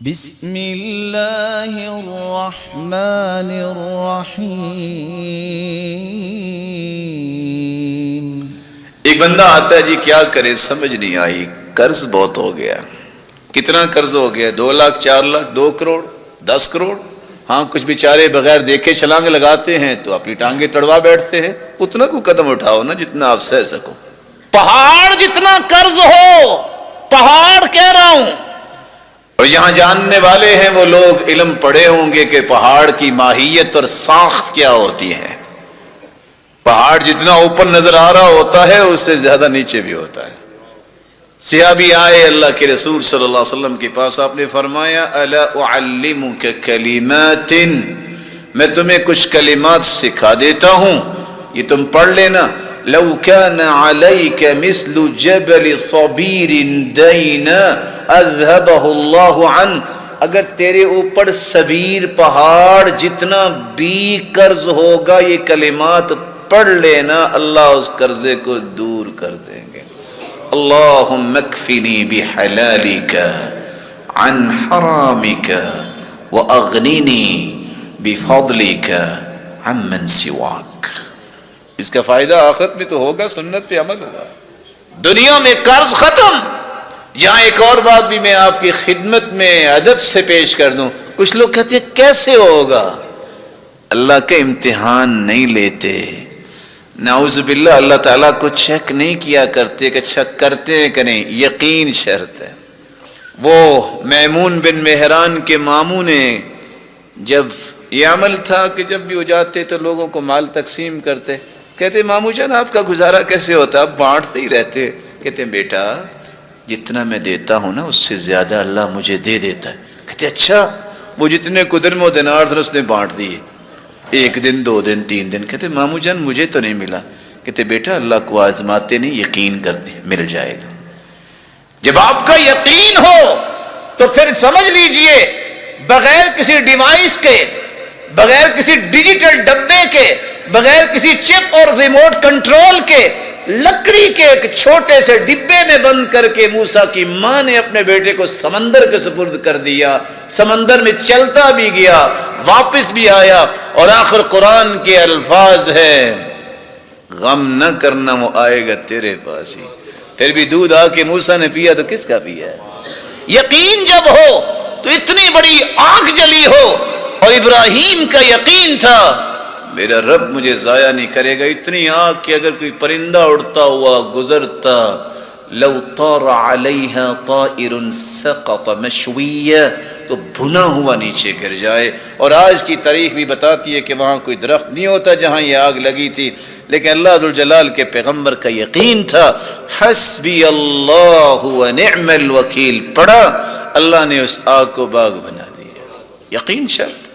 بسم اللہ الرحمن الرحیم۔ ایک بندہ آتا ہے جی کیا کرے سمجھ نہیں آئی، قرض بہت ہو گیا۔ کتنا قرض ہو گیا؟ 2 لاکھ 4 لاکھ 2 کروڑ 10 کروڑ۔ ہاں کچھ بیچارے بغیر دیکھے چھلانگیں لگاتے ہیں تو اپنی ٹانگیں تڑوا بیٹھتے ہیں۔ اتنا کو قدم اٹھاؤ نا جتنا آپ سہ سکو۔ پہاڑ جتنا قرض ہو، پہاڑ کہہ رہا ہوں، اور یہاں جاننے والے ہیں وہ لوگ، علم پڑھے ہوں گے کہ پہاڑ کی ماہیت اور ساخت کیا ہوتی ہے۔ پہاڑ جتنا اوپر نظر آ رہا ہوتا ہے اس سے زیادہ نیچے بھی ہوتا ہے۔ صحابی آئے اللہ کے رسول صلی اللہ علیہ وسلم کے پاس، آپ نے فرمایا الا اعلمک کلمات، میں تمہیں کچھ کلمات سکھا دیتا ہوں، یہ تم پڑھ لینا۔ لو كان عليك مثل جبل صبير دين اذهبه الله عنك، اگر تیرے اوپر صبیر پہاڑ جتنا بھی قرض ہوگا یہ کلمات پڑھ لینا، اللہ اس قرضے کو دور کر دیں گے۔ اللهم اكفني بحلالك عن حرامك واغنني بفضلك عمن سواك۔ اس کا فائدہ آخرت میں تو ہوگا، سنت پہ عمل ہوگا، دنیا میں قرض ختم۔ یہاں ایک اور بات بھی میں آپ کی خدمت میں ادب سے پیش کر دوں۔ کچھ لوگ کہتے ہیں کیسے ہوگا؟ اللہ کا امتحان نہیں لیتے، نعوذ باللہ اللہ تعالیٰ کو چیک نہیں کیا کرتے کہ اچھا کرتے ہیں کہ نہیں، یقین شرط ہے۔ وہ میمون بن مہران کے ماموں نے جب یہ عمل تھا کہ جب بھی ہو جاتے تو لوگوں کو مال تقسیم کرتے، کہتے ماموں جان آپ کا گزارا کیسے ہوتا؟ آپ بانٹتے ہی رہتے۔ کہتے بیٹا جتنا میں دیتا ہوں نا اس سے زیادہ اللہ مجھے دے دیتا ہے۔ کہتے اچھا، وہ جتنے درہم و دینار تھے اس نے بانٹ دیے، 1 دن 2 دن 3 دن۔ کہتے ماموں جان مجھے تو نہیں ملا۔ کہتے بیٹا اللہ کو آزماتے نہیں، یقین کرتے مل جائے گا۔ جب آپ کا یقین ہو تو پھر سمجھ لیجئے بغیر کسی ڈیوائس کے، بغیر کسی ڈیجیٹل ڈبے کے، بغیر کسی چپ اور ریموٹ کنٹرول کے، لکڑی کے ایک چھوٹے سے ڈبے میں بند کر کے موسیٰ کی ماں نے اپنے بیٹے کو سمندر کے سپرد کر دیا۔ سمندر میں چلتا بھی گیا، واپس بھی آیا، اور آخر قرآن کے الفاظ ہیں غم نہ کرنا وہ آئے گا تیرے پاس ہی۔ پھر بھی دودھ آ کے موسیٰ نے پیا تو کس کا پیا ہے؟ یقین جب ہو تو اتنی بڑی آنکھ جلی ہو، اور ابراہیم کا یقین تھا میرا رب مجھے ضائع نہیں کرے گا، اتنی آنکھ کہ اگر کوئی پرندہ اڑتا ہوا گزرتا لو طار علیہا طائر سقط مشویہ، تو بھنا ہوا نیچے گر جائے۔ اور آج کی تاریخ بھی بتاتی ہے کہ وہاں کوئی درخت نہیں ہوتا جہاں یہ آگ لگی تھی، لیکن اللہ ذوالجلال کے پیغمبر کا یقین تھا۔ حسبی اللہ ونعم الوکیل پڑھا، اللہ نے اس آگ کو باغ بنا دیا۔ یقین شرط